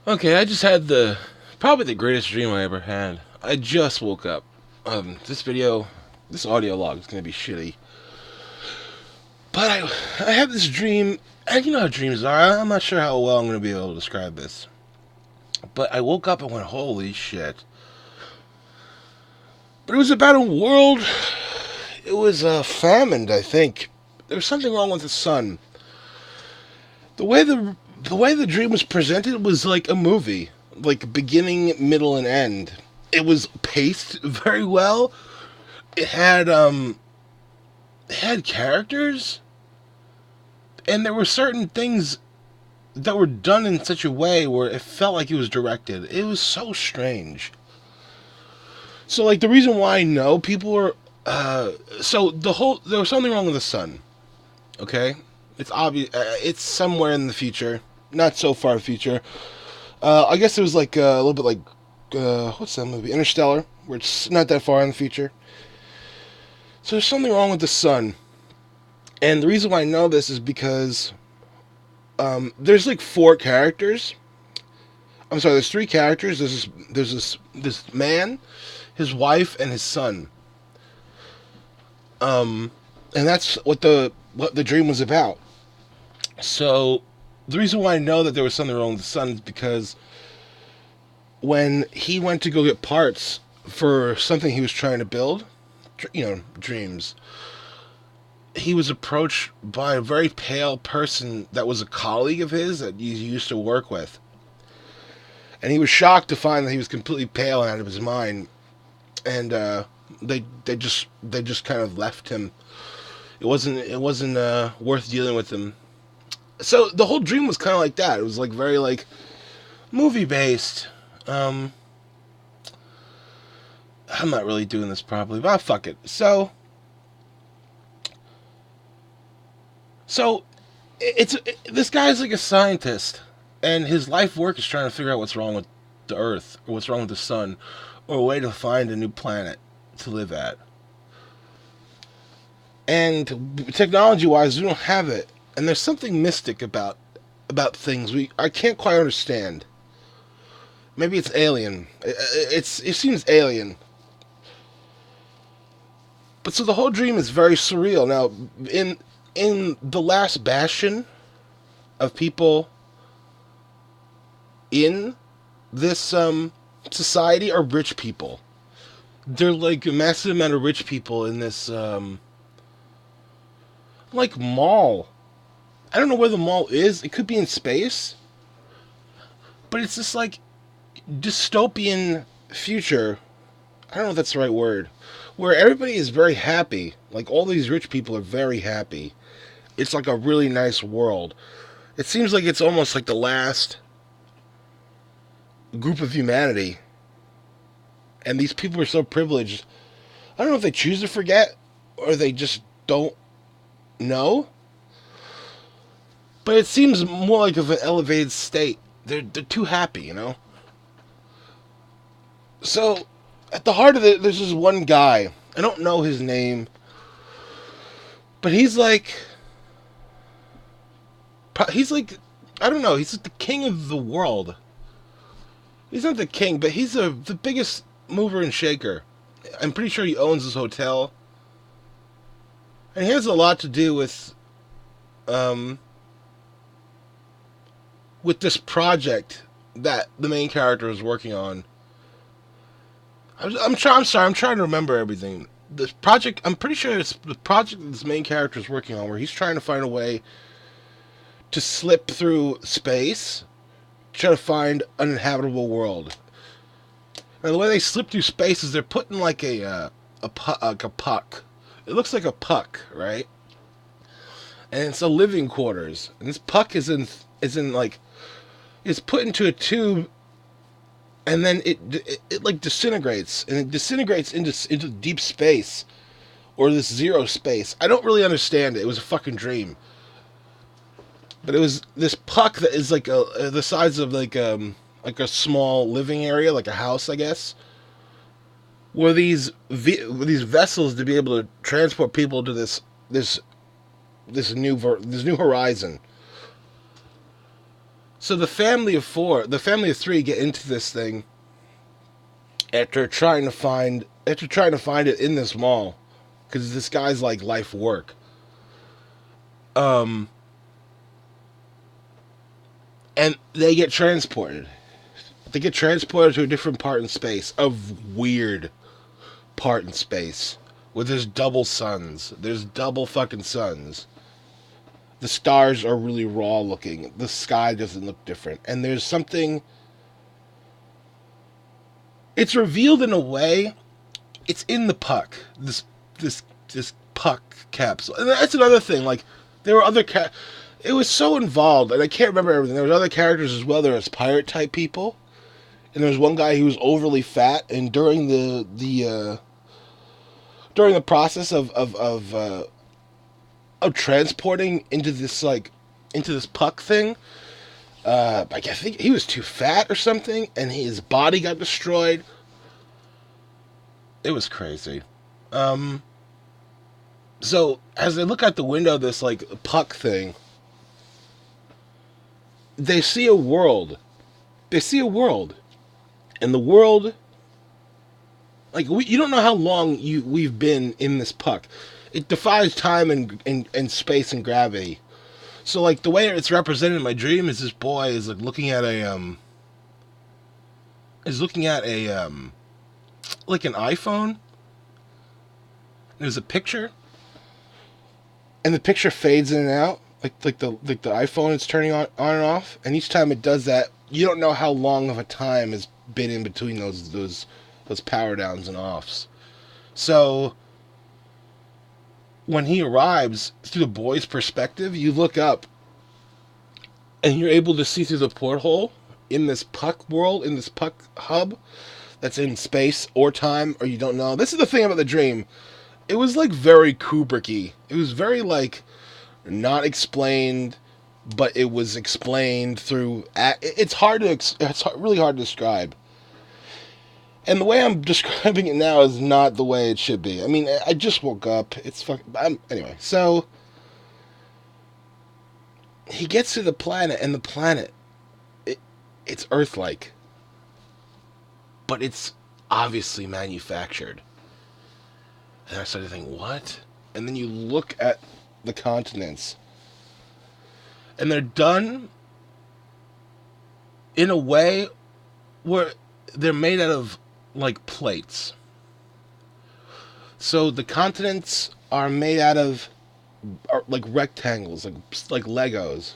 Okay, I just had probably the greatest dream I ever had. I just woke up. This audio log is gonna be shitty. But I had this dream, and you know how dreams are. I'm not sure how well I'm gonna be able to describe this. But I woke up and went, holy shit. But it was about a world. It was famined, I think. There was something wrong with the sun. The way the dream was presented was like a movie, like beginning, middle, and end. It was paced very well. It had characters, and there were certain things that were done in such a way where it felt like it was directed. It was so strange. So, like, the reason why I know people were, there was something wrong with the sun. Okay, it's obvious. It's somewhere in the future, not so far future. I guess it was like a little bit like what's that movie? Interstellar, where it's not that far in the future. So there's something wrong with the sun, and the reason why I know this is because there's like four characters. I'm sorry, there's three characters. There's this man, his wife, and his son. And that's what the dream was about. So the reason why I know that there was something wrong with the son is because when he went to go get parts for something he was trying to build, dreams, he was approached by a very pale person that was a colleague of his that he used to work with. And he was shocked to find that he was completely pale and out of his mind. And they just kind of left him. It wasn't worth dealing with him. So the whole dream was kind of like that. It was like very like movie based. I'm not really doing this properly, but fuck it. So this guy's like a scientist, and his life work is trying to figure out what's wrong with the Earth, or what's wrong with the sun, or a way to find a new planet to live at. And technology-wise, we don't have it, and there's something mystic about things I can't quite understand. Maybe it's alien. It seems alien. But so the whole dream is very surreal. Now, in the last bastion of people in this society are rich people. They're like a massive amount of rich people in this like mall. I don't know where the mall is. It could be in space, but it's this like dystopian future. I don't know if that's the right word. Where everybody is very happy. Like all these rich people are very happy. It's like a really nice world. It seems like it's almost like the last group of humanity. And these people are so privileged. I don't know if they choose to forget or they just don't know. But it seems more like of an elevated state. They're too happy, you know? So, at the heart of it, there's this one guy. I don't know his name. But he's like, I don't know, he's like the king of the world. He's not the king, but he's the biggest mover and shaker. I'm pretty sure he owns this hotel. And he has a lot to do with this project that the main character is working on. I'm sorry, I'm trying to remember everything. This project, I'm pretty sure it's the project that this main character is working on, where he's trying to find a way to slip through space, try to find an inhabitable world. And the way they slip through space is they're putting like a puck. It looks like a puck, right? And it's a living quarters. And this puck is in like, it's put into a tube, and then it like disintegrates, and it disintegrates into deep space, or this zero space. I don't really understand it. It was a fucking dream. But it was this puck that is like the size of like a small living area, like a house, I guess. Where these vessels to be able to transport people to this new horizon. So the family of three get into this thing after trying to find it in this mall because this guy's like life work. Um, and they get transported. They get transported to a different part in space, a weird part in space, where there's double suns. There's double fucking suns. The stars are really raw looking. The sky doesn't look different. And there's something. It's revealed in a way. It's in the puck. This puck capsule. And that's another thing. Like, there were other. It was so involved, and I can't remember everything. There was other characters as well. There was pirate type people. And there was one guy who was overly fat, and during the process of transporting into this puck thing, like I think he was too fat or something, and his body got destroyed. It was crazy. Um, so as they look out the window, of this like puck thing, they see a world. They see a world, and the world, like you don't know how long we've been in this puck. It defies time and space and gravity. So like the way it's represented in my dream is this boy is like looking at a like an iPhone. There's a picture, and the picture fades in and out, like the iPhone is turning on and off, and each time it does that, you don't know how long of a time has been in between those power downs and offs. So when he arrives through the boy's perspective, you look up and you're able to see through the porthole in this puck world, in this puck hub that's in space or time, or you don't know. This is the thing about the dream. It was like very Kubricky. It was very like not explained, but it was explained through. It's really hard to describe. And the way I'm describing it now is not the way it should be. I mean, I just woke up. It's fucking. Anyway, so he gets to the planet, and the planet, it's Earth-like, but it's obviously manufactured. And I started thinking, what? And then you look at the continents, and they're done in a way where they're made out of like plates. So the continents are made out of like rectangles, like Legos.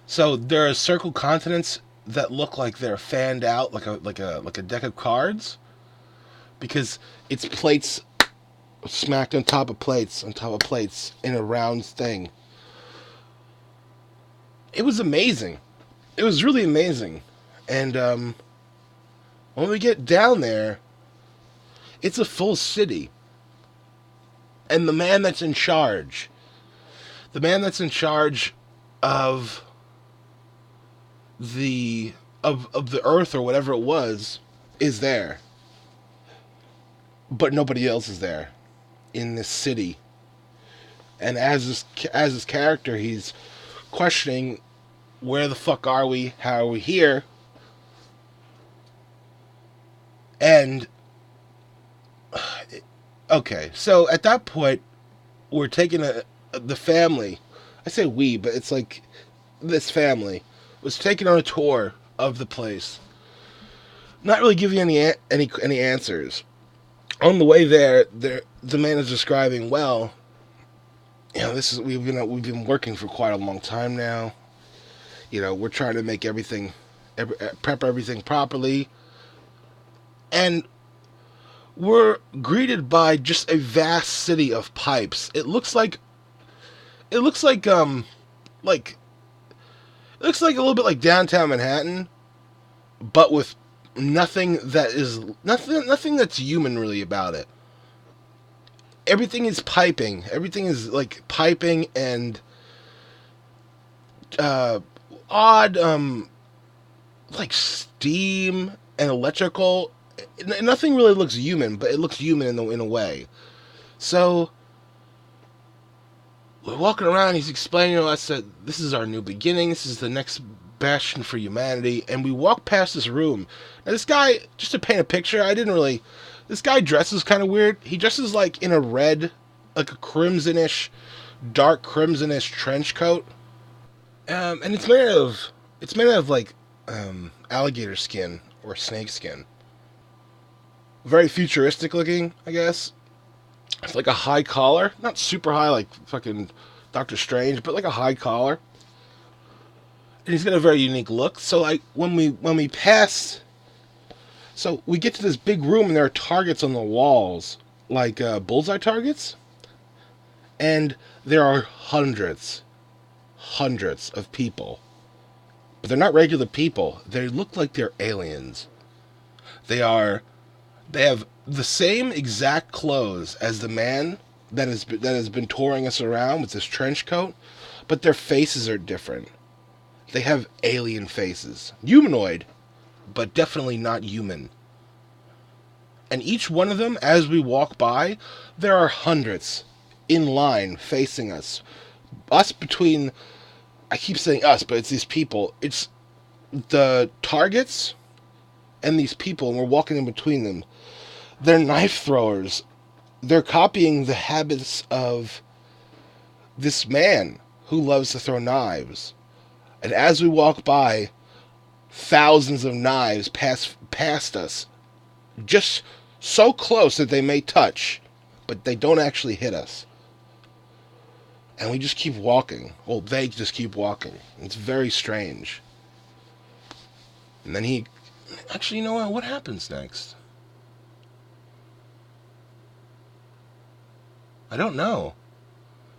So there are circle continents that look like they're fanned out like a deck of cards, because it's plates smacked on top of plates in a round thing. It was amazing. It was really amazing. And when we get down there, it's a full city. And the man that's in charge, of the earth or whatever it was, is there. But nobody else is there in this city. And as this character, he's questioning, where the fuck are we? How are we here? And okay, so at that point, we're taking the family. I say we, but it's like this family was taken on a tour of the place, not really giving any answers. On the way there, the man is describing, well, this is we've been working for quite a long time now. We're trying to make prep everything properly, and we're greeted by just a vast city of pipes. It looks like a little bit like downtown Manhattan, but with nothing that's human really about it. Everything is piping. Everything is like piping and odd like steam and electrical. Nothing really looks human, but it looks human in a way. So we're walking around. He's explaining to us that this is our new beginning. This is the next bastion for humanity, and we walk past this room. Now this guy, just to paint a picture, this guy dresses kind of weird. He dresses like in a red, like a crimsonish, dark crimsonish trench coat. And it's made out of like, alligator skin or snake skin. Very futuristic looking, I guess. It's like a high collar, not super high like fucking Doctor Strange, but like a high collar. And he's got a very unique look. So like when we pass, so we get to this big room and there are targets on the walls, like bullseye targets, and there are hundreds of people, but they're not regular people. They look like they're aliens. They have the same exact clothes as the man that has been touring us around with this trench coat, but their faces are different. They have alien faces. Humanoid, but definitely not human. And each one of them, as we walk by, there are hundreds in line facing us. Us between, I keep saying us, but it's these people. It's the targets and these people, and we're walking in between them. They're knife throwers. They're copying the habits of this man who loves to throw knives. And as we walk by, thousands of knives pass past us. Just so close that they may touch, but they don't actually hit us. And we just keep walking. Well, they just keep walking. It's very strange. And then actually, you know what? What happens next? I don't know.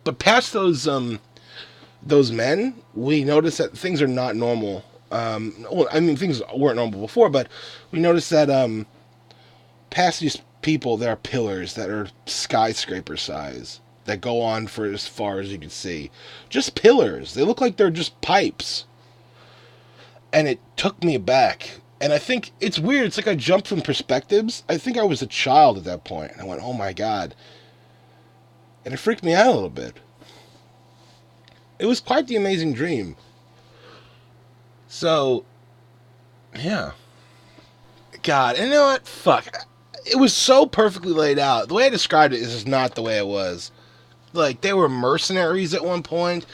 But past those men, we notice that things are not normal. Well, I mean, things weren't normal before, but we noticed that past these people, there are pillars that are skyscraper size that go on for as far as you can see. Just pillars. They look like they're just pipes. And it took me aback. And I think it's weird. It's like I jumped from perspectives. I think I was a child at that point. And I went, oh my God. And it freaked me out a little bit. It was quite the amazing dream. So, yeah. God, and you know what? Fuck. It was so perfectly laid out. The way I described it is just not the way it was. Like, they were mercenaries at one point.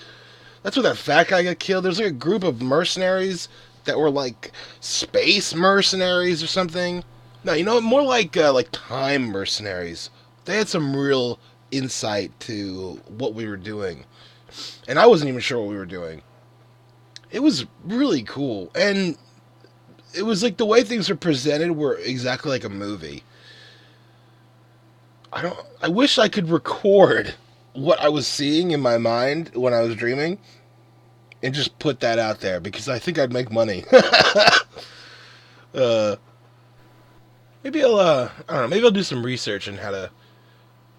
That's where that fat guy got killed. There's like a group of mercenaries that were like space mercenaries or something. No, you know, more like time mercenaries. They had some real insight to what we were doing. And I wasn't even sure what we were doing. It was really cool. And it was like the way things were presented were exactly like a movie. I wish I could record what I was seeing in my mind when I was dreaming and just put that out there because I think I'd make money. Maybe I don't know, maybe I'll do some research on how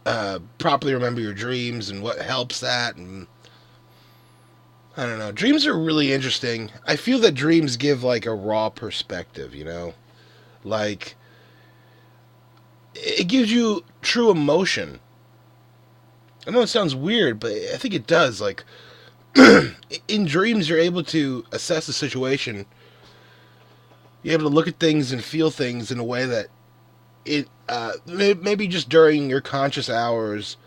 to properly remember your dreams and what helps that, and I don't know. Dreams are really interesting. I feel that dreams give like a raw perspective, you know? Like it gives you true emotion. I know it sounds weird, but I think it does. Like in dreams you're able to assess the situation. You're able to look at things and feel things in a way that it maybe just during your conscious hours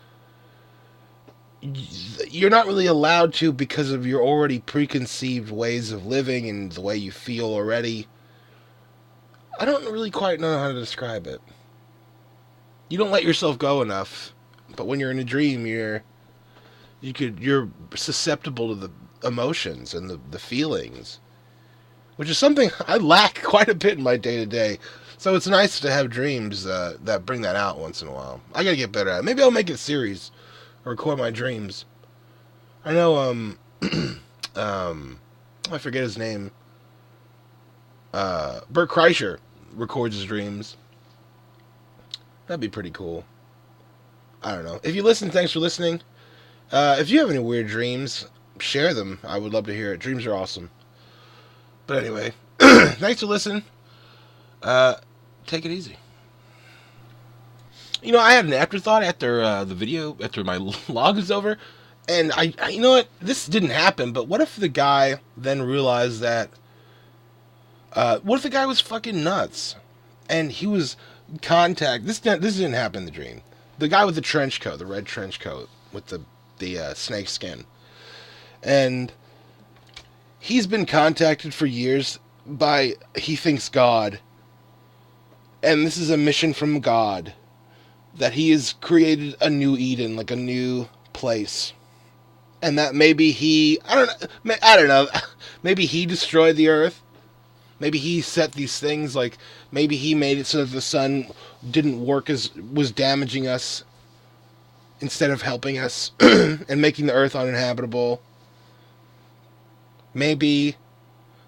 you're not really allowed to because of your already preconceived ways of living and the way you feel already. I don't really quite know how to describe it. You don't let yourself go enough, but when you're in a dream, you're susceptible to the emotions and the feelings, which is something I lack quite a bit in my day to day. So it's nice to have dreams that bring that out once in a while. I gotta get better at it. Maybe I'll make it a series. Record my dreams. I know, I forget his name. Bert Kreischer records his dreams. That'd be pretty cool. I don't know. If you listen, thanks for listening. If you have any weird dreams, share them. I would love to hear it. Dreams are awesome. But anyway, thanks for listening. Take it easy. You know, I had an afterthought after the video, after my log is over, And you know what? This didn't happen, but what if the guy then realized that? What if the guy was fucking nuts, and he was This didn't happen in the dream. The guy with the trench coat, the red trench coat with the snake skin, and he's been contacted for years by, he thinks, God, and this is a mission from God that he has created a new Eden, like a new place, and that maybe I don't know, maybe he destroyed the earth. Maybe he set these things, like maybe he made it so that the sun didn't work, as was damaging us instead of helping us and making the earth uninhabitable. Maybe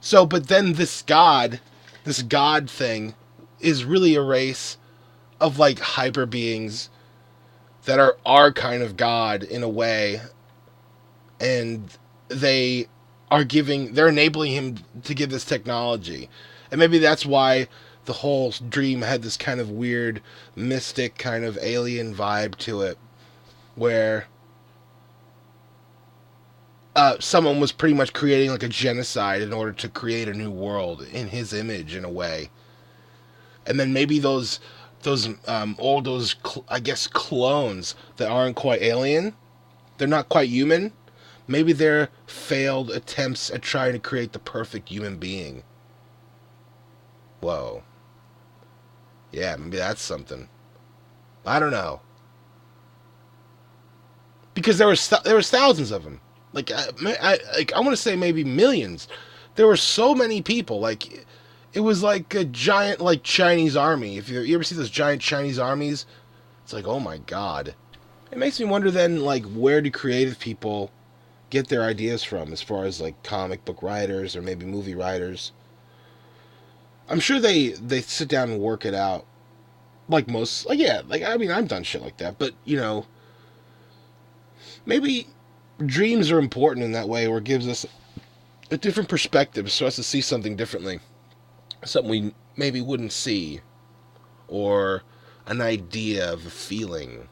so, but then this God thing is really a race of like hyper beings that are our kind of God in a way, and they they're enabling him to give this technology. And maybe that's why the whole dream had this kind of weird, mystic, kind of alien vibe to it, where someone was pretty much creating like a genocide in order to create a new world in his image, in a way. And then maybe I guess clones that aren't quite alien, they're not quite human. Maybe they're failed attempts at trying to create the perfect human being. Whoa. Yeah, maybe that's something. I don't know. Because there was thousands of them. Like I want to say maybe millions. There were so many people. Like it was like a giant like Chinese army. If you ever see those giant Chinese armies, it's like, oh my god. It makes me wonder then, like, where do creative people get their ideas from, as far as like comic book writers or maybe movie writers. I'm sure they sit down and work it out, like most, like, yeah, like, I mean, I've done shit like that, but maybe dreams are important in that way, where it gives us a different perspective, so as to see something differently, something we maybe wouldn't see, or an idea of a feeling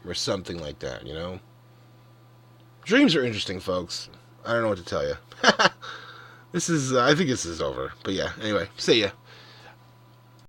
or something like that. Dreams are interesting, folks. I don't know what to tell you. I think this is over. But yeah, anyway, see ya.